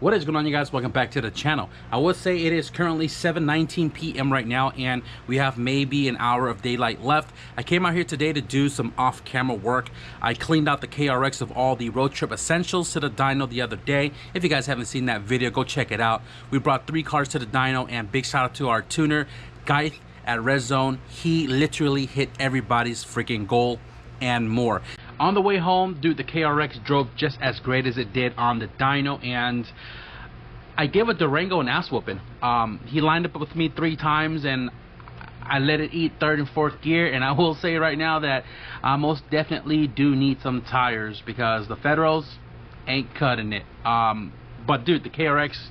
What is going on, you guys? Welcome back to the channel. I would say it is currently 7:19 p.m. right now, and we have maybe an hour of daylight left. I came out here today to do some off-camera work. I cleaned out the KRX of all the road trip essentials to the dyno the other day. If you guys haven't seen that video, go check it out. We brought 3 cars to the dyno, and big shout out to our tuner, Ive at Red Zone. He literally hit everybody's freaking goal and more. On the way home, dude, the KRX drove just as great as it did on the dyno, and I gave a Durango an ass whooping. He lined up with me 3 times, and I let it eat 3rd and 4th gear. And I will say right now that I most definitely do need some tires because the Federals ain't cutting it. But dude, the KRX,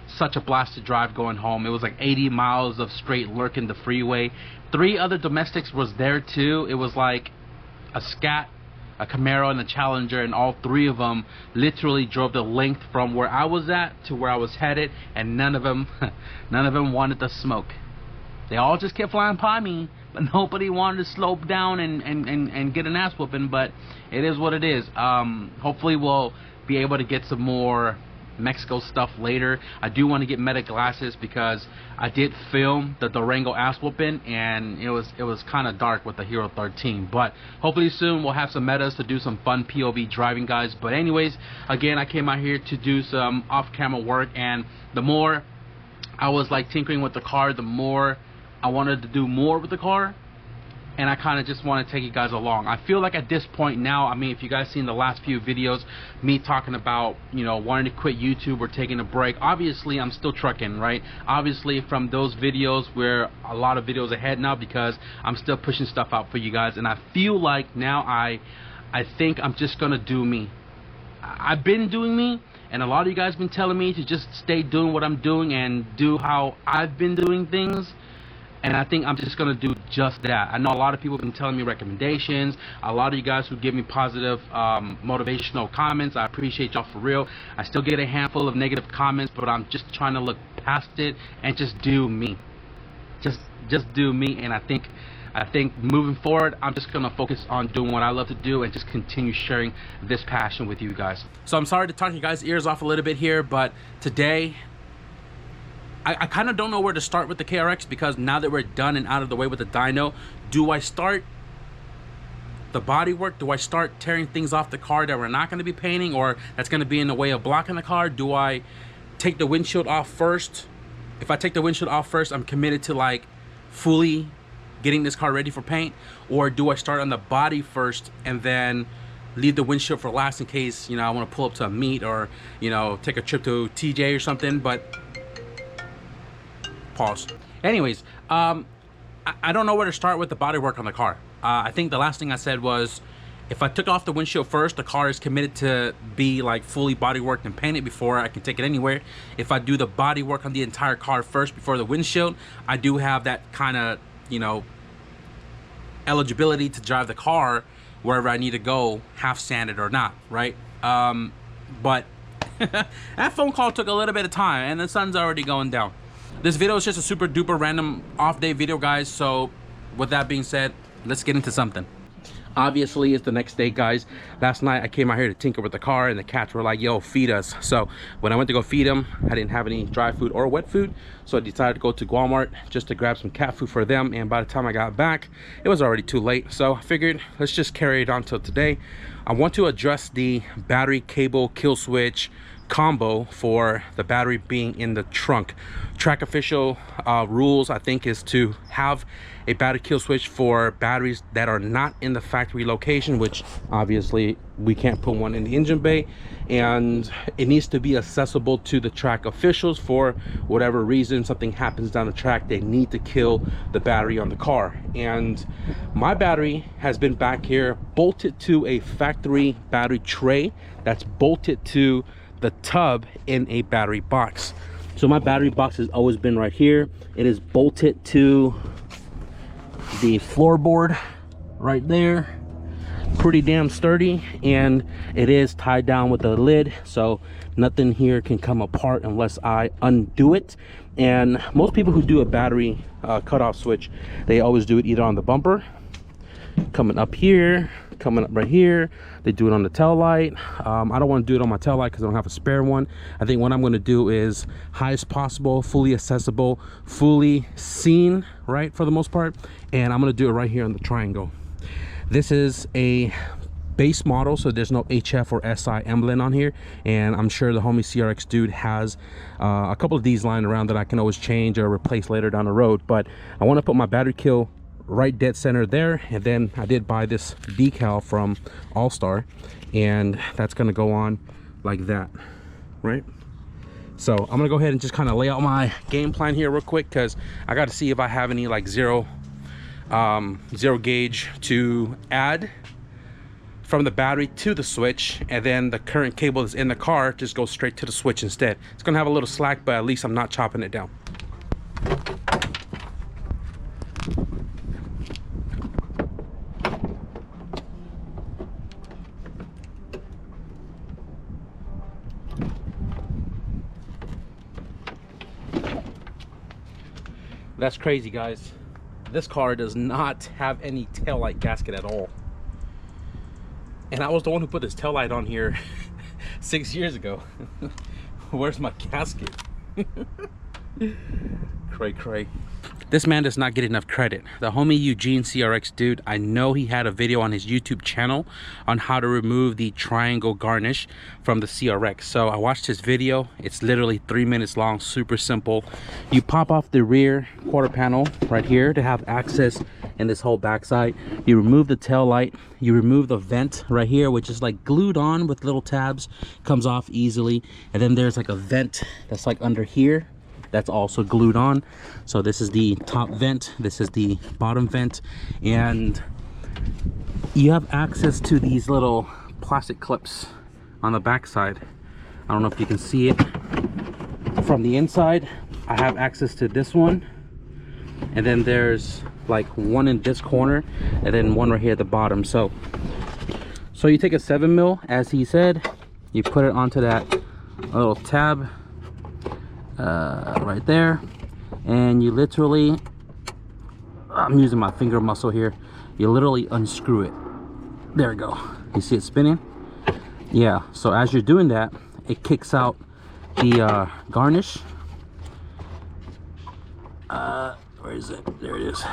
such a blast to drive going home. It was like 80 miles of straight lurking the freeway. 3 other domestics was there too. It was like a Scat, a Camaro, and a Challenger, and all 3 of them literally drove the length from where I was at to where I was headed, and none of them wanted to smoke. They all just kept flying by me, but nobody wanted to slope down and get an ass whooping. But it is what it is. Hopefully we'll be able to get some more Mexico stuff later. I do want to get meta glasses because I did film the Durango ass whooping, and it was kind of dark with the Hero 13. But hopefully soon we'll have some metas to do some fun POV driving, guys. But anyways, again, I came out here to do some off-camera work, and the more I was like tinkering with the car, the more I wanted to do more with the car. And I kind of just want to take you guys along. I feel like at this point now, I mean, if you guys seen the last few videos, me talking about, you know, wanting to quit YouTube or taking a break, obviously I'm still trucking, right? Obviously from those videos, we're a lot of videos ahead now because I'm still pushing stuff out for you guys. And I feel like now I think I'm just going to do me. I've been doing me, and a lot of you guys been telling me to just stay doing what I'm doing and do how I've been doing things. And I think I'm just going to do just that. I know a lot of people have been telling me recommendations. A lot of you guys who give me positive motivational comments, I appreciate y'all for real. I still get a handful of negative comments, but I'm just trying to look past it and just do me. Just do me. And I think moving forward, I'm just going to focus on doing what I love to do and just continue sharing this passion with you guys. So I'm sorry to talk you guys' ears off a little bit here, but today I kind of don't know where to start with the KRX, because now that we're done and out of the way with the dyno, do I start the body work? Do I start tearing things off the car that we're not going to be painting, or that's going to be in the way of blocking the car? Do I take the windshield off first? If I take the windshield off first, I'm committed to like fully getting this car ready for paint. Or do I start on the body first and then leave the windshield for last in case, you know, I want to pull up to a meet or, you know, take a trip to TJ or something? But pause. Anyways, I don't know where to start with the body work on the car. I think the last thing I said was, if I took off the windshield first, the car is committed to be like fully body worked and painted before I can take it anywhere. If I do the body work on the entire car first before the windshield, I do have that kind of, you know, eligibility to drive the car wherever I need to go, half sanded or not, right? But that phone call took a little bit of time, and the sun's already going down. This video is just a super duper random off day video, guys. So with that being said, let's get into something. Obviously it's the next day, guys. Last night I came out here to tinker with the car, and the cats were like, yo, feed us. So when I went to go feed them, I didn't have any dry food or wet food, so I decided to go to Walmart just to grab some cat food for them. And by the time I got back, it was already too late, so I figured let's just carry it on till today. I want to address the battery cable kill switch combo for the battery being in the trunk. Track official rules, I think, is to have a battery kill switch for batteries that are not in the factory location, which obviously we can't put one in the engine bay, and it needs to be accessible to the track officials. For whatever reason, something happens down the track, they need to kill the battery on the car. And my battery has been back here bolted to a factory battery tray that's bolted to the tub in a battery box. So my battery box has always been right here. It is bolted to the floorboard right there, pretty damn sturdy, and it is tied down with a lid, so nothing here can come apart unless I undo it. And most people who do a battery cutoff switch, they always do it either on the bumper, coming up here coming up right here. They do it on the tail light. I don't want to do it on my tail light because I don't have a spare one. I think what I'm going to do is highest possible, fully accessible, fully seen, right, for the most part. And I'm going to do it right here on the triangle. This is a base model, so there's no HF or SI emblem on here, and I'm sure the homie CRX dude has a couple of these lying around that I can always change or replace later down the road. But I want to put my battery kill right dead center there, and then I did buy this decal from All-Star, and that's going to go on like that, right? So I'm gonna go ahead and just kind of lay out my game plan here real quick, because I got to see if I have any like zero gauge to add from the battery to the switch, and then the current cable that's in the car just goes straight to the switch instead. It's gonna have a little slack, but at least I'm not chopping it down. That's crazy, guys. This car does not have any taillight gasket at all. And I was the one who put this taillight on here 6 years ago. Where's my gasket? Cray. This man does not get enough credit. The homie Eugene CRX dude, I know he had a video on his YouTube channel on how to remove the triangle garnish from the CRX. So I watched his video. It's literally 3 minutes long, super simple. You pop off the rear quarter panel right here to have access in this whole backside. You remove the tail light. You remove the vent right here, which is like glued on with little tabs. Comes off easily. And then there's like a vent that's like under here. That's also glued on. So this is the top vent, this is the bottom vent, and you have access to these little plastic clips on the back side. I don't know if you can see it from the inside. I have access to this one, and then there's like one in this corner, and then one right here at the bottom. So you take a 7mm, as he said, you put it onto that little tab right there, and you literally, I'm using my finger muscle here, you literally unscrew it. There we go. You see it spinning? Yeah. So as you're doing that, it kicks out the garnish. Where is it? There it is.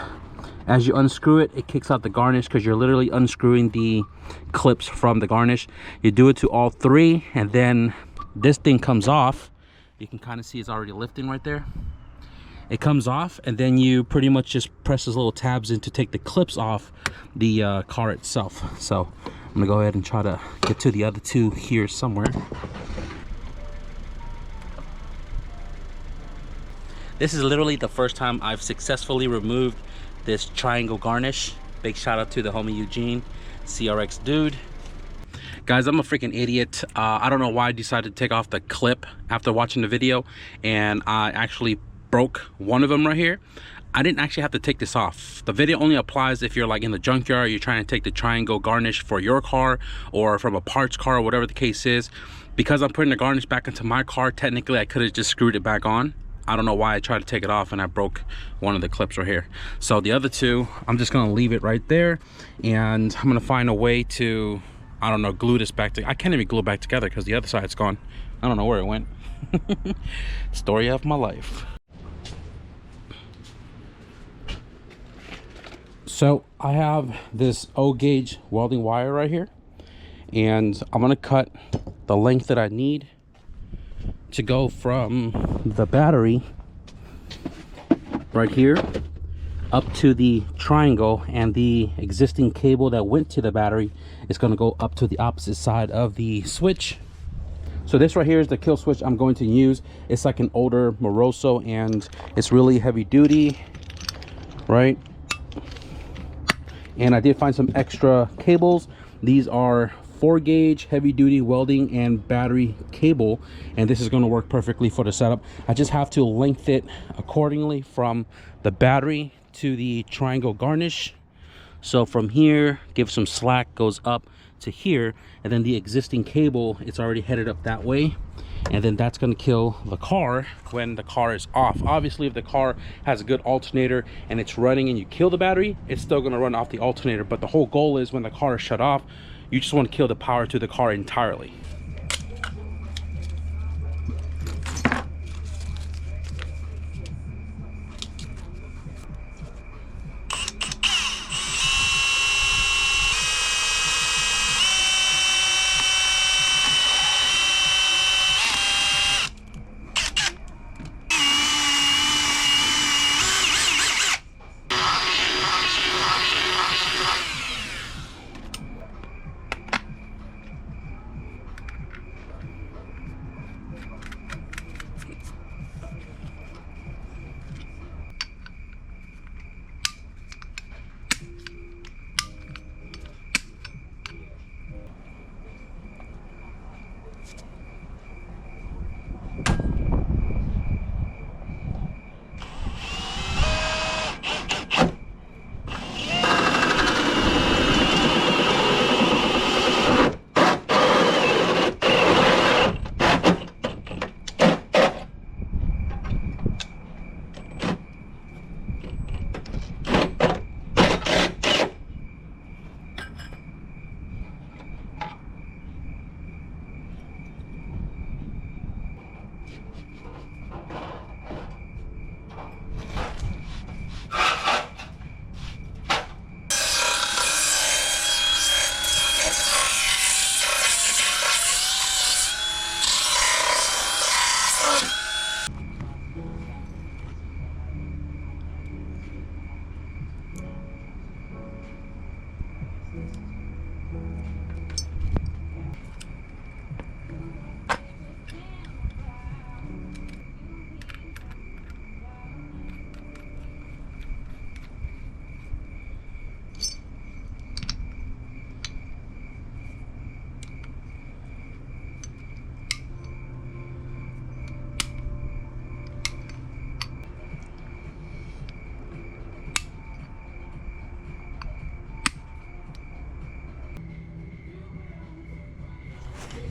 As you unscrew it, it kicks out the garnish, because you're literally unscrewing the clips from the garnish. You do it to all three, and then this thing comes off. You can kind of see it's already lifting right there. It comes off, and then you pretty much just press those little tabs in to take the clips off the car itself. So I'm gonna go ahead and try to get to the other two here somewhere. This is literally the first time I've successfully removed this triangle garnish. Big shout out to the homie Eugene, CRX dude. Guys, I'm a freaking idiot. I don't know why I decided to take off the clip after watching the video, and I actually broke one of them right here. I didn't actually have to take this off. The video only applies if you're like in the junkyard, you're trying to take the triangle garnish for your car or from a parts car or whatever the case is. Because I'm putting the garnish back into my car, technically I could have just screwed it back on. I don't know why I tried to take it off and I broke one of the clips right here. So the other two, I'm just gonna leave it right there, and I'm gonna find a way to, I don't know, glue this back together. I can't even glue it back together because the other side's gone. I don't know where it went. Story of my life. So I have this O-gauge welding wire right here, and I'm gonna cut the length that I need to go from the battery right here up to the triangle, and the existing cable that went to the battery is going to go up to the opposite side of the switch. So this right here is the kill switch I'm going to use. It's like an older Moroso, and it's really heavy duty, right? And I did find some extra cables. These are 4-gauge heavy duty welding and battery cable, and this is going to work perfectly for the setup. I just have to lengthen it accordingly from the battery to the triangle garnish. So from here, give some slack, goes up to here, and then the existing cable, it's already headed up that way. and then that's going to kill the car when the car is off. Obviously, if the car has a good alternator and it's running and you kill the battery, it's still going to run off the alternator. But the whole goal is when the car is shut off, you just want to kill the power to the car entirely.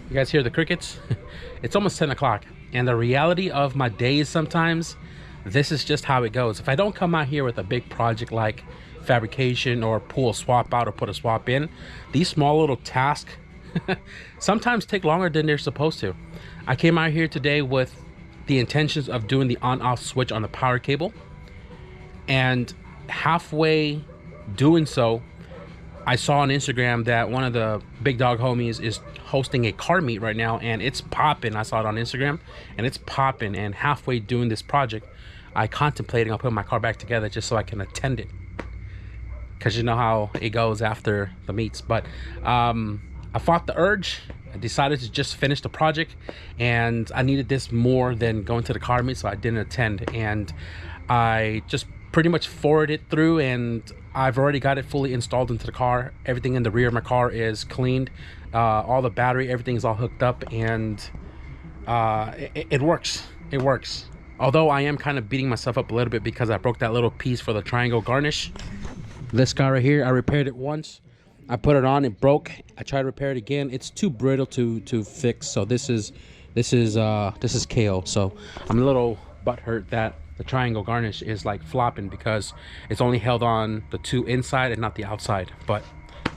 You guys hear the crickets? It's almost 10 o'clock, and the reality of my days sometimes, this is just how it goes. If I don't come out here with a big project like fabrication or pull a swap out or put a swap in, these small little tasks sometimes take longer than they're supposed to. I came out here today with the intentions of doing the on-off switch on the power cable, and halfway doing so, I saw on Instagram that one of the big dog homies is hosting a car meet right now, and it's popping. I saw it on Instagram and it's popping, and halfway doing this project, I contemplating on putting my car back together just so I can attend it, because you know how it goes after the meets. But I fought the urge. I decided to just finish the project, and I needed this more than going to the car meet, so I didn't attend. And I just pretty much forwarded it through, and I've already got it fully installed into the car. Everything in the rear of my car is cleaned. All the battery, everything is all hooked up, and it works. It works. Although I am kind of beating myself up a little bit because I broke that little piece for the triangle garnish. This guy right here, I repaired it once. I put it on, it broke. I tried to repair it again. It's too brittle to fix. So this is KO. So I'm a little butthurt that the triangle garnish is like flopping because it's only held on the two inside and not the outside. But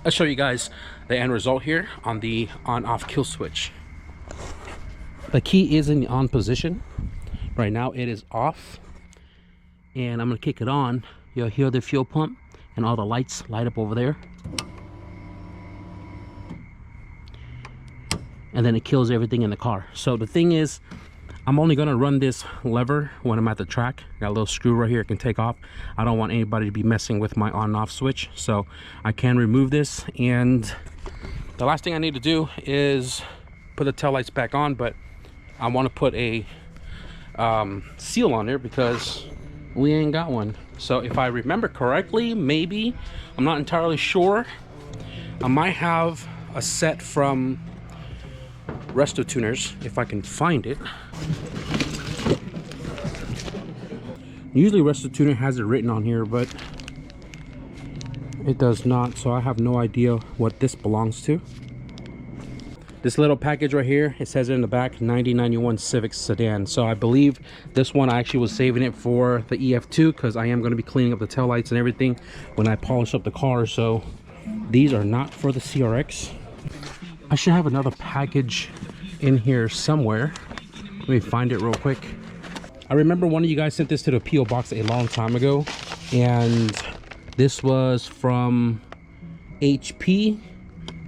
I'll show you guys the end result here on the on-off kill switch. The key is in the on position. Right now it is off, and I'm gonna kick it on. You'll hear the fuel pump and all the lights light up over there, and then it kills everything in the car. So the thing is, I'm only gonna run this lever when I'm at the track. Got a little screw right here I can take off. I don't want anybody to be messing with my on-off switch, so I can remove this. And the last thing I need to do is put the tail lights back on, but I want to put a seal on there because we ain't got one. So if I remember correctly, maybe, I'm not entirely sure, I might have a set from Resto Tuners if I can find it. Usually Resto Tuner has it written on here, but it does not, so I have no idea what this belongs to. This little package right here, it says it in the back, 9091 Civic sedan. So I believe this one, I actually was saving it for the EF2 because I am going to be cleaning up the taillights and everything when I polish up the car. So these are not for the CRX. I should have another package in here somewhere. Let me find it real quick. I remember one of you guys sent this to the PO box a long time ago, and this was from HP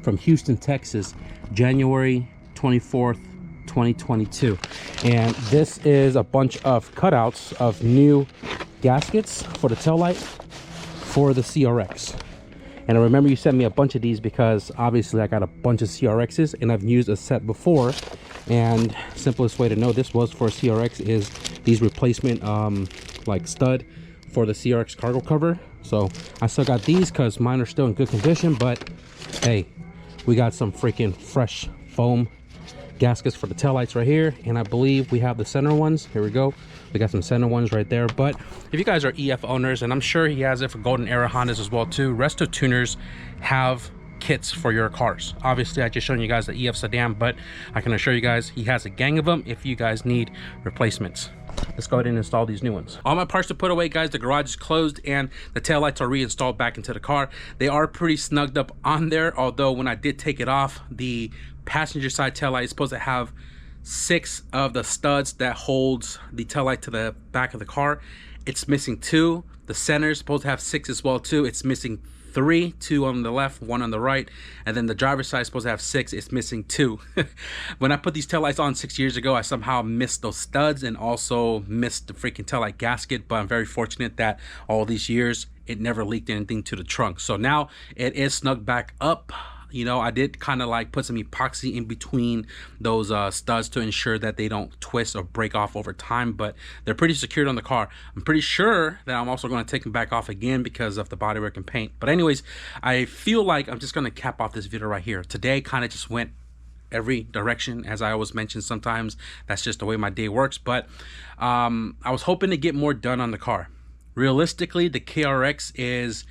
from Houston, Texas, January 24th, 2022. And this is a bunch of cutouts of new gaskets for the taillight for the CRX. And I remember you sent me a bunch of these because obviously I got a bunch of CRXs and I've used a set before. And simplest way to know this was for a CRX is these replacement like stud for the CRX cargo cover. So I still got these because mine are still in good condition, but hey, we got some freaking fresh foam gaskets for the taillights right here, and I believe we have the center ones. Here we go. We got some center ones right there. But if you guys are EF owners, and I'm sure he has it for Golden Era Hondas as well too, Resto Tuners have kits for your cars. Obviously I just shown you guys the EF sedan, but I can assure you guys he has a gang of them if you guys need replacements. Let's go ahead and install these new ones. All my parts are put away, guys. The garage is closed and the taillights are reinstalled back into the car. They are pretty snugged up on there, although when I did take it off, the passenger side taillight is supposed to have 6 of the studs that holds the taillight to the back of the car. It's missing 2. The center is supposed to have 6 as well too. It's missing 3, 2 on the left, 1 on the right, and then the driver's side is supposed to have 6. It's missing 2. When I put these taillights on 6 years ago, I somehow missed those studs and also missed the freaking taillight gasket, but I'm very fortunate that all these years it never leaked anything to the trunk. So now it is snugged back up. You know, I did kind of like put some epoxy in between those studs to ensure that they don't twist or break off over time, but they're pretty secured on the car. I'm pretty sure that I'm also going to take them back off again because of the bodywork and paint. But anyways, I feel like I'm just going to cap off this video right here. Today kind of just went every direction, as I always mention. Sometimes that's just the way my day works, but I was hoping to get more done on the car. Realistically, the KRX is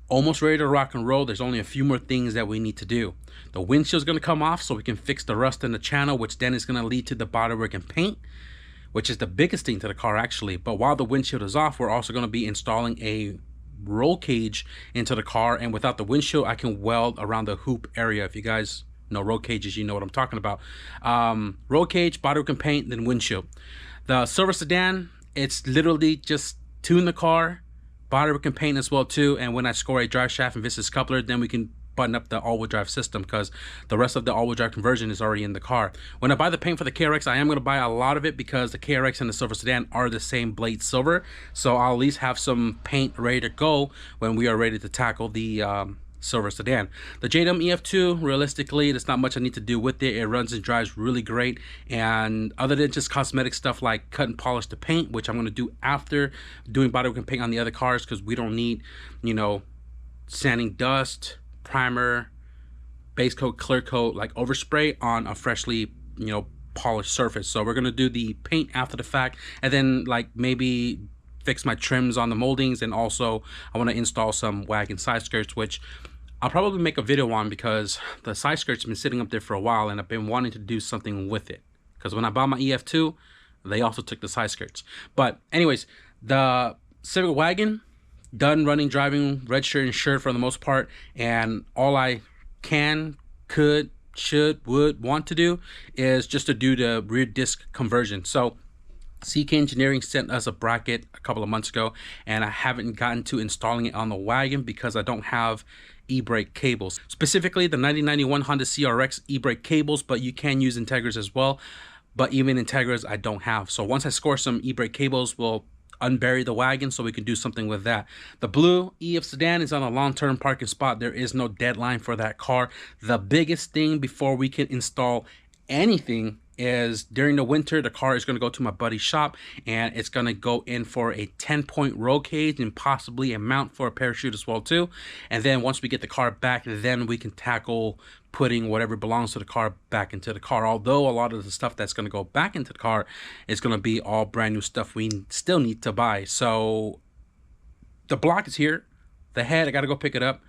almost ready to rock and roll. There's only a few more things that we need to do. The windshield's going to come off so we can fix the rust in the channel, which then is going to lead to the bodywork and paint, which is the biggest thing to the car actually. But while the windshield is off, we're also going to be installing a roll cage into the car, and without the windshield I can weld around the hoop area. If you guys know roll cages, you know what I'm talking about. Roll cage, bodywork and paint, then windshield. The silver sedan, it's literally just tune the car, bodywork and paint as well too, and when I score a drive shaft and Vistas coupler, then we can button up the all-wheel drive system because the rest of the all-wheel drive conversion is already in the car. When I buy the paint for the KRX, I am going to buy a lot of it because the KRX and the silver sedan are the same blade silver, so I'll at least have some paint ready to go when we are ready to tackle the silver sedan. The JDM EF2, realistically, there's not much I need to do with it. It runs and drives really great, and other than just cosmetic stuff like cut and polish the paint, which I'm going to do after doing bodywork and paint on the other cars because we don't need, you know, sanding dust, primer, base coat, clear coat, like overspray on a freshly, you know, polished surface. So we're going to do the paint after the fact, and then like maybe fix my trims on the moldings, and also I want to install some wagon side skirts, which I'll probably make a video on because the side skirts have been sitting up there for a while and I've been wanting to do something with it, because when I bought my EF2 they also took the side skirts. But anyways, the Civic wagon done running, driving, registered, insured for the most part, and all I can, could, should, would want to do is just to do the rear disc conversion. So CK Engineering sent us a bracket a couple of months ago, and I haven't gotten to installing it on the wagon because I don't have e-brake cables, specifically the 9091 Honda CRX e-brake cables, but you can use Integras as well. But even Integras I don't have. So once I score some e-brake cables, we'll unbury the wagon so we can do something with that. The blue EF sedan is on a long-term parking spot. There is no deadline for that car. The biggest thing before we can install anything is during the winter, the car is going to go to my buddy's shop and it's going to go in for a 10-point roll cage and possibly a mount for a parachute as well too. And then once we get the car back, then we can tackle putting whatever belongs to the car back into the car. Although a lot of the stuff that's going to go back into the car is going to be all brand new stuff we still need to buy. So the block is here. The head, I got to go pick it up.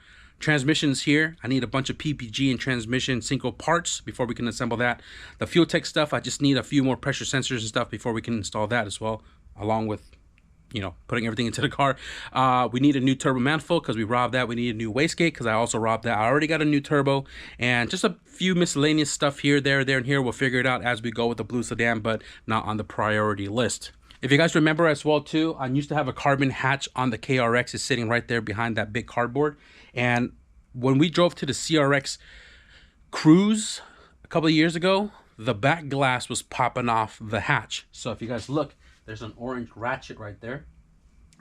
Transmissions here, I need a bunch of PPG and transmission synchro parts before we can assemble that. The fuel tech stuff, I just need a few more pressure sensors and stuff before we can install that as well, along with, you know, putting everything into the car. We need a new turbo manifold because we robbed that. We need a new wastegate because I also robbed that. I already got a new turbo, and just a few miscellaneous stuff here, there, and here. We'll figure it out as we go with the blue sedan, but not on the priority list. If you guys remember as well too, I used to have a carbon hatch on the KRX. It's sitting right there behind that big cardboard. And when we drove to the CRX cruise a couple of years ago, the back glass was popping off the hatch. So if you guys look, there's an orange ratchet right there.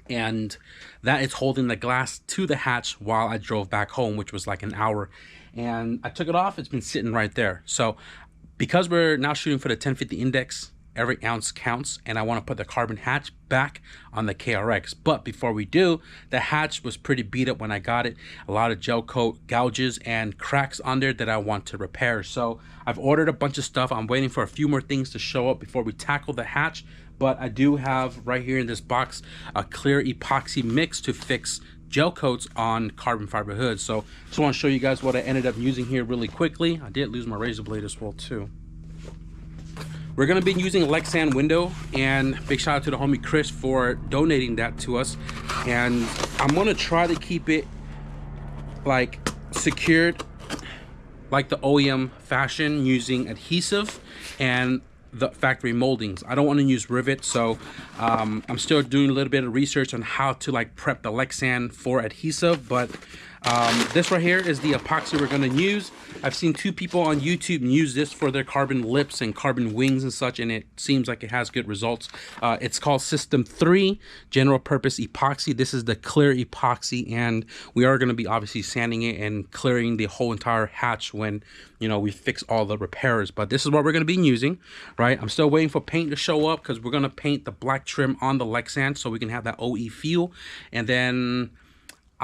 And that is holding the glass to the hatch while I drove back home, which was like an hour. And I took it off. It's been sitting right there. So because we're now shooting for the 1050 index, every ounce counts, and I want to put the carbon hatch back on the KRX. But before we do, the hatch was pretty beat up when I got it. A lot of gel coat gouges and cracks on there that I want to repair. So I've ordered a bunch of stuff. I'm waiting for a few more things to show up before we tackle the hatch. But I do have right here in this box a clear epoxy mix to fix gel coats on carbon fiber hoods. So just want to show you guys what I ended up using here really quickly. I did lose my razor blade as well too. We're going to be using a Lexan window, and big shout out to the homie Chris for donating that to us. And I'm going to try to keep it like secured like the OEM fashion using adhesive and the factory moldings. I don't want to use rivets, so I'm still doing a little bit of research on how to like prep the Lexan for adhesive, but this right here is the epoxy we're going to use. I've seen two people on YouTube use this for their carbon lips and carbon wings and such, and it seems like it has good results. It's called System 3 General Purpose Epoxy. This is the clear epoxy, and we are going to be obviously sanding it and clearing the whole entire hatch when, you know, we fix all the repairs. But this is what we're going to be using, right? I'm still waiting for paint to show up because we're going to paint the black trim on the Lexan so we can have that OE feel. And then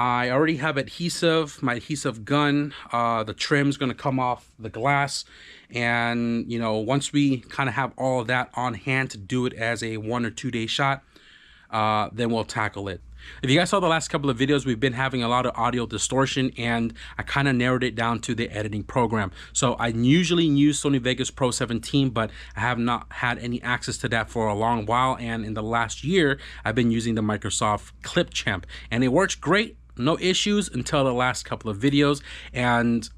I already have adhesive, my adhesive gun. The trim's going to come off the glass. And, you know, once we kind of have all of that on hand to do it as a 1 or 2 day shot, then we'll tackle it. If you guys saw the last couple of videos, we've been having a lot of audio distortion, and I kind of narrowed it down to the editing program. So I usually use Sony Vegas Pro 17, but I have not had any access to that for a long while. And in the last year, I've been using the Microsoft Clipchamp, and it works great. No issues until the last couple of videos, and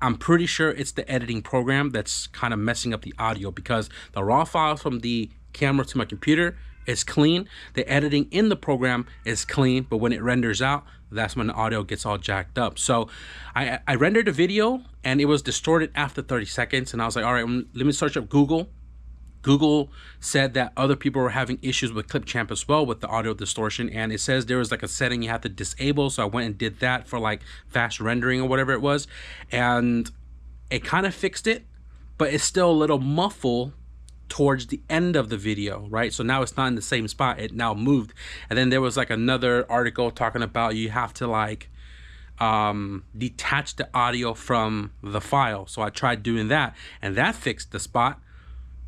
I'm pretty sure it's the editing program that's kind of messing up the audio, because the raw files from the camera to my computer is clean. The editing in the program is clean, but when it renders out, that's when the audio gets all jacked up. So I rendered a video and it was distorted after 30 seconds, and I was like, all right, let me search up Google. Google said that other people were having issues with Clipchamp as well with the audio distortion, and it says there was like a setting you have to disable. So I went and did that for like fast rendering or whatever it was, and it kind of fixed it, but it's still a little muffled towards the end of the video, right? So now it's not in the same spot, it now moved. And then there was like another article talking about you have to like detach the audio from the file. So I tried doing that, and that fixed the spot,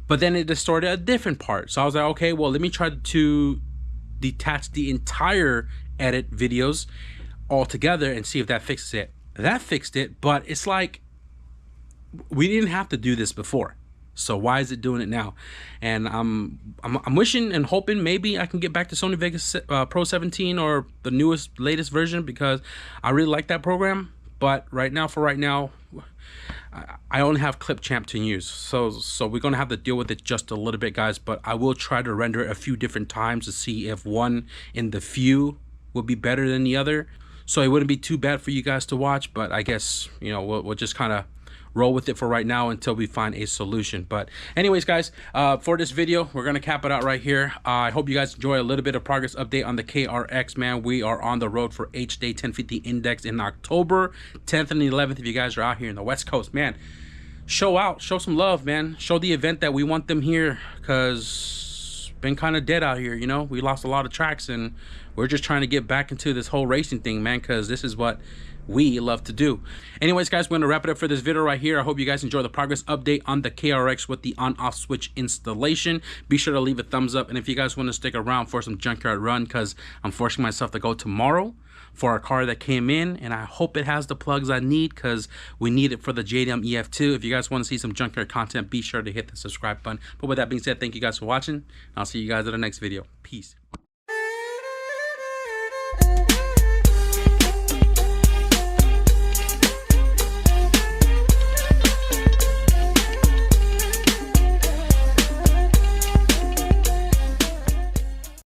but then it distorted a different part. So I was like, okay, well, let me try to detach the entire edit videos all together and see if that fixes it. That fixed it, but it's like, we didn't have to do this before. So why is it doing it now? And I'm wishing and hoping maybe I can get back to Sony Vegas Pro 17 or the newest, latest version, because I really like that program. But right now, I only have Clipchamp to use, so we're gonna have to deal with it just a little bit, guys. But I will try to render it a few different times to see if one in the few would be better than the other, so it wouldn't be too bad for you guys to watch. But I guess, you know, we'll just kind of roll with it for right now until we find a solution. But anyways, guys, for this video, we're gonna cap it out right here. I hope you guys enjoy a little bit of progress update on the KRX, man. We are on the road for HDAY 1050 index in October 10th and 11th. If you guys are out here in the West Coast, man, show out, show some love, man. Show the event that we want them here, because been kind of dead out here, you know. We lost a lot of tracks, and we're just trying to get back into this whole racing thing, man, because this is what we love to do. Anyways, guys, we're gonna wrap it up for this video right here. I hope you guys enjoy the progress update on the KRX with the on-off switch installation. Be sure to leave a thumbs up, and if you guys want to stick around for some junkyard run, because I'm forcing myself to go tomorrow for a car that came in, and I hope it has the plugs I need, because we need it for the JDM EF2. If you guys want to see some junkyard content, be sure to hit the subscribe button. But with that being said, thank you guys for watching. I'll see you guys in the next video. Peace.